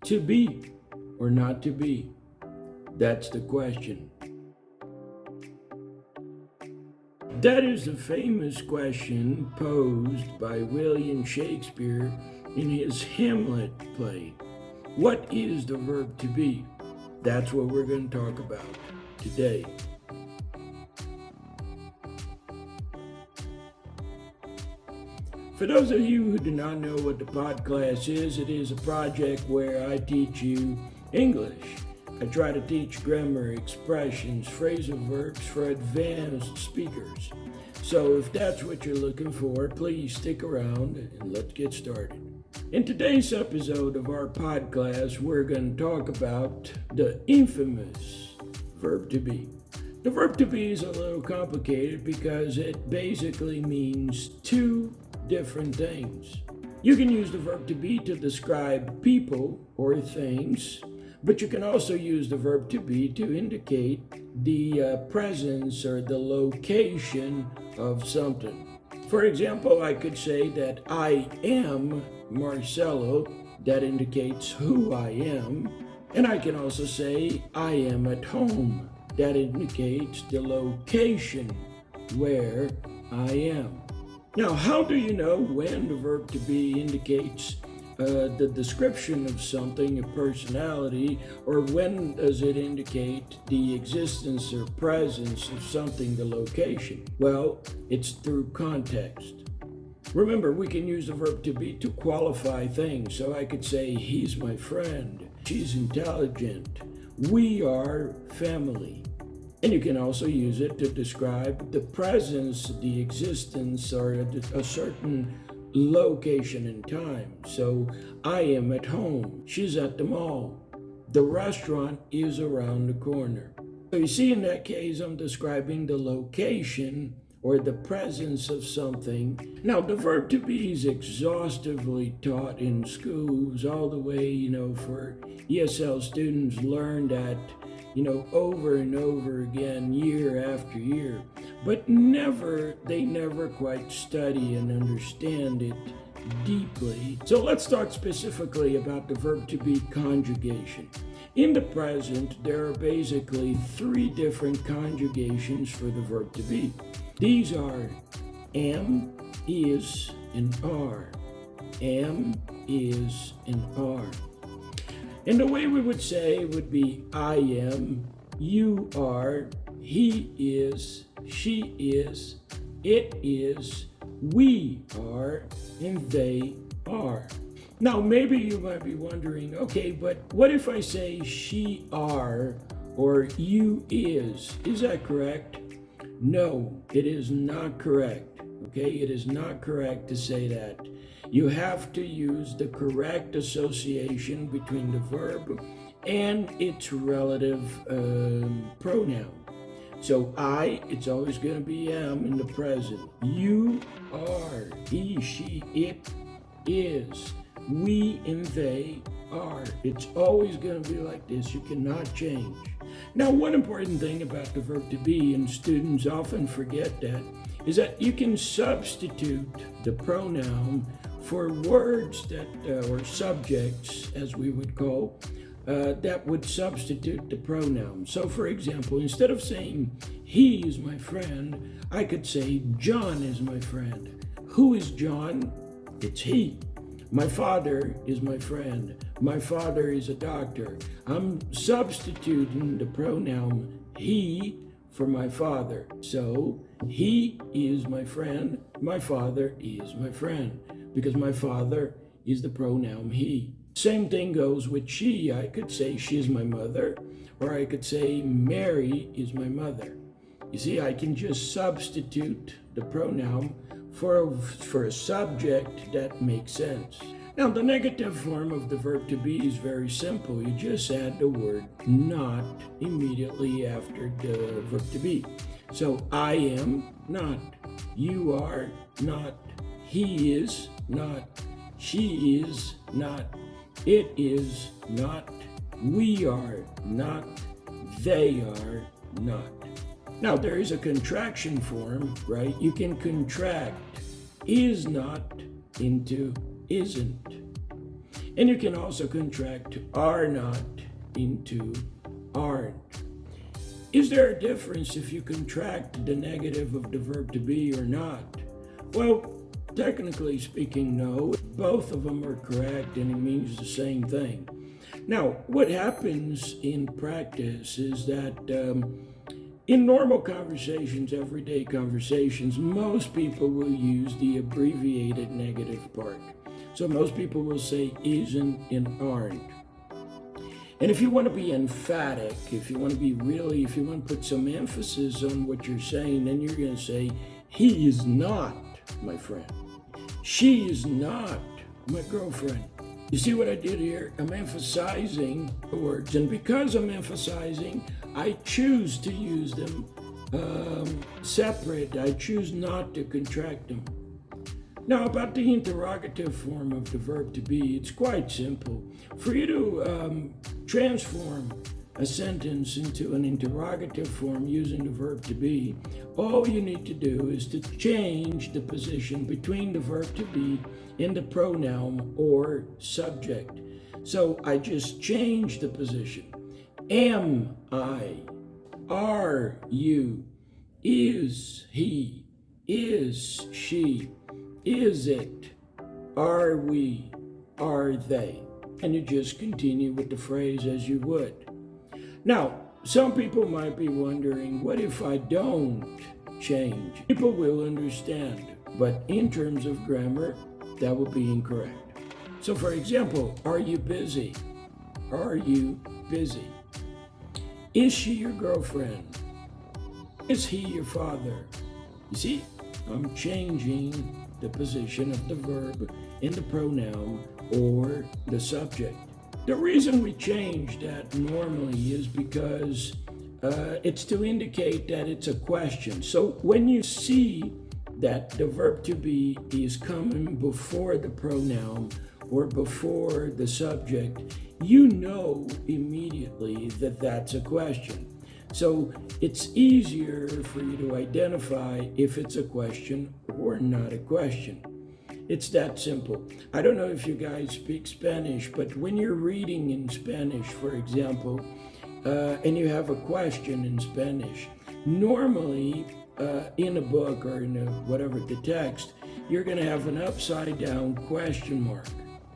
to be or not to be? That's the question. That is the famous question posed by William Shakespeare in his Hamlet play. What is the verb to be? That's what we're going to talk about today. For those of you who do not know what the podcast is, it is a project where I teach you English. I try to teach grammar, expressions, phrasal verbs for advanced speakers. So if that's what you're looking for, please stick around and let's get started. In today's episode of our podcast, we're going to talk about the infamous verb to be. The verb to be is a little complicated because it basically means two different things. You can use the verb to be to describe people or things, but you can also use the verb to be to indicate the presence or the location of something. For example, I could say that I am Marcelo. That indicates who I am. And I can also say I am at home. That indicates the location where I am. Now, how do you know when the verb to be indicates the description of something, a personality, or when does it indicate the existence or presence of something, the location? Well, it's through context. Remember, we can use the verb to be to qualify things. So I could say, he's my friend, she's intelligent, we are family. And you can also use it to describe the presence, the existence, or a certain location and time. So I am at home, she's at the mall, the restaurant is around the corner. So you see, in that case, I'm describing the location or the presence of something. Now, the verb to be is exhaustively taught in schools all the way, for ESL students learn that, over and over again, year after year. But they never quite study and understand it deeply. So let's talk specifically about the verb to be conjugation. In the present, there are basically three different conjugations for the verb to be. These are am, is, and are. Am, is, and are. And the way we would say it would be I am, you are, he is, she is, it is, we are, and they are. Now, maybe you might be wondering, okay, but what if I say she are or you is? Is that correct? No, it is not correct. Okay, it is not correct to say that. You have to use the correct association between the verb and its relative pronoun. So I, it's always going to be am in the present. You are, he, she, it is. We and they are. It's always going to be like this. You cannot change. Now, one important thing about the verb to be, and students often forget that, is that you can substitute the pronoun for words that, or subjects, as we would call, that would substitute the pronoun. So, for example, instead of saying, he is my friend, I could say, John is my friend. Who is John? It's he. My father is my friend. My father is a doctor. I'm substituting the pronoun he for my father. So, he is my friend. My father is my friend. Because my father is the pronoun he. Same thing goes with she. I could say she's my mother, or I could say Mary is my mother. You see, I can just substitute the pronoun for a subject that makes sense. Now, the negative form of the verb to be is very simple. You just add the word not immediately after the verb to be. So, I am not. You are not. He is not. She is not. It is not. We are not. They are not. Now, there is a contraction form, right? You can contract is not into isn't. And you can also contract are not into aren't. Is there a difference if you contract the negative of the verb to be or not? Well, technically speaking, no. Both of them are correct and it means the same thing. Now, what happens in practice is that in normal conversations, everyday conversations, most people will use the abbreviated negative part. So most people will say isn't and aren't. And if you want to be emphatic, if you want to put some emphasis on what you're saying, then you're going to say, he is not my friend. She is not my girlfriend. You see what I did here? I'm emphasizing the words. And because I'm emphasizing, I choose to use them separate. I choose not to contract them. Now, about the interrogative form of the verb to be, it's quite simple. For you to transform a sentence into an interrogative form using the verb to be, all you need to do is to change the position between the verb to be and the pronoun or subject. So I just changed the position. Am I? Are you? Is he? Is she? Is it? Are we? Are they? And you just continue with the phrase as you would. Now, some people might be wondering, what if I don't change? People will understand, but in terms of grammar, that will be incorrect. So for example, are you busy? Are you busy? Is she your girlfriend? Is he your father? You see, I'm changing the position of the verb in the pronoun or the subject. The reason we change that normally is because it's to indicate that it's a question. So when you see that the verb to be is coming before the pronoun or before the subject, you know immediately that that's a question. So it's easier for you to identify if it's a question or not a question. It's that simple. I don't know if you guys speak Spanish, but when you're reading in Spanish, for example, and you have a question in Spanish, normally in a book or in the text, you're going to have an upside down question mark,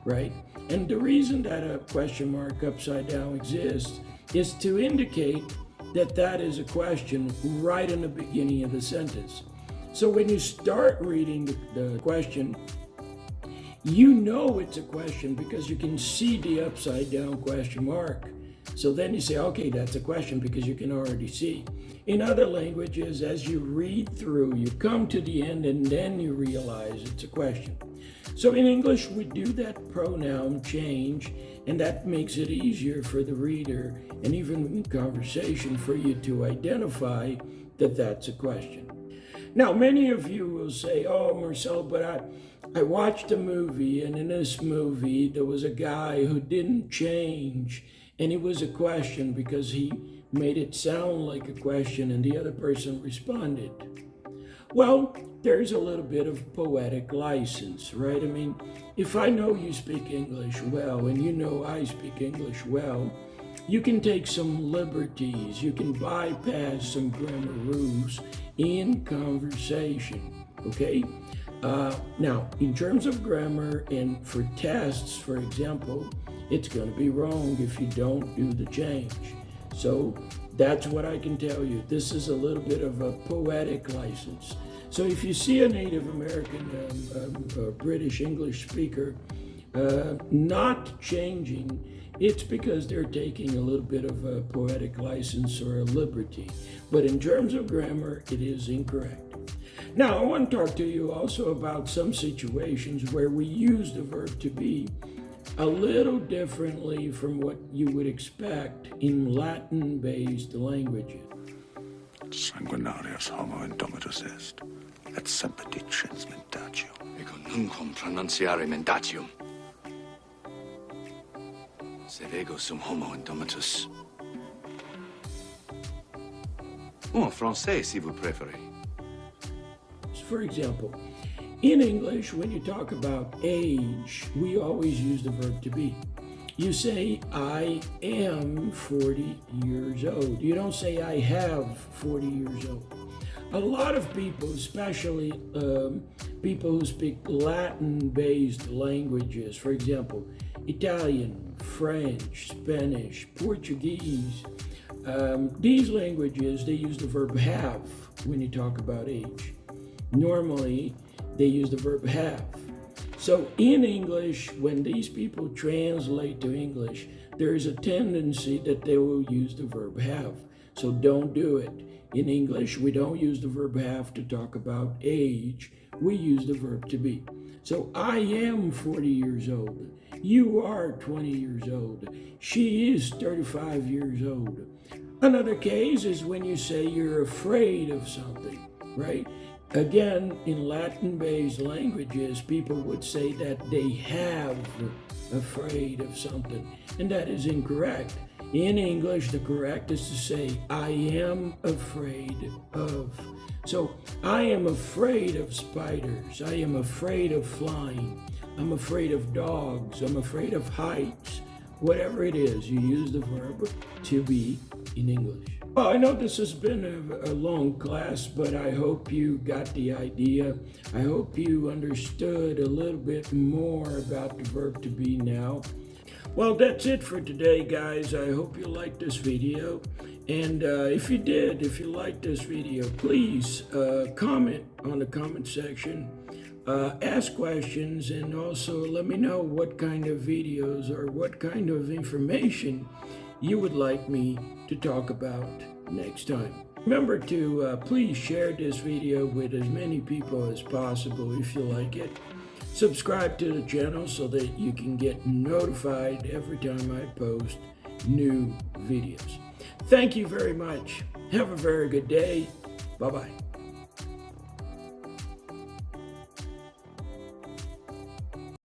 right? And the reason that a question mark upside down exists is to indicate that that is a question right in the beginning of the sentence. So when you start reading the question, you know it's a question because you can see the upside down question mark. So then you say, okay, that's a question because you can already see. In other languages, as you read through, you come to the end and then you realize it's a question. So in English, we do that pronoun change, and that makes it easier for the reader and even in conversation for you to identify that that's a question. Now, many of you will say, oh, Marcel, but I watched a movie, and in this movie, there was a guy who didn't change, and it was a question because he made it sound like a question, and the other person responded. Well, there's a little bit of poetic license, right? I mean, if I know you speak English well, and you know I speak English well, you can take some liberties, you can bypass some grammar rules in conversation, okay? Now, in terms of grammar and for tests, for example, it's going to be wrong if you don't do the change. So that's what I can tell you. This is a little bit of a poetic license. So if you see a Native American, British English speaker not changing, it's because they're taking a little bit of a poetic license or a liberty. But in terms of grammar, it is incorrect. Now, I want to talk to you also about some situations where we use the verb to be a little differently from what you would expect in Latin-based languages. Sanguinarius homo indomitus est, et semper dicens mentatio. Ego nunquam pronunciare mentatium. Sed ego sum homo indomitus. Ou en français, si vous préférez. For example, In English, when you talk about age, we always use the verb to be. You say, I am 40 years old. You don't say, I have 40 years old. A lot of people, especially people who speak Latin-based languages, for example, Italian, French, Spanish, Portuguese, these languages, they use the verb have when you talk about age. Normally, they use the verb have. So in English, when these people translate to English, there is a tendency that they will use the verb have. So don't do it. In English, we don't use the verb have to talk about age. We use the verb to be. So I am 40 years old. You are 20 years old. She is 35 years old. Another case is when you say you're afraid of something, right? Again, in Latin-based languages, people would say that they have afraid of something, and that is incorrect. In English, the correct is to say, I am afraid of. So, I am afraid of spiders. I am afraid of flying. I'm afraid of dogs. I'm afraid of heights. Whatever it is, you use the verb to be in English. Well, I know this has been a long class, but I hope you got the idea. I hope you understood a little bit more about the verb to be now. Well, that's it for today, guys. I hope you liked this video. And if you did, if you liked this video, please comment on the comment section. Ask questions, and also let me know what kind of videos or what kind of information you would like me to talk about next time. Remember to please share this video with as many people as possible if you like it. Subscribe to the channel so that you can get notified every time I post new videos. Thank you very much. Have a very good day. Bye-bye.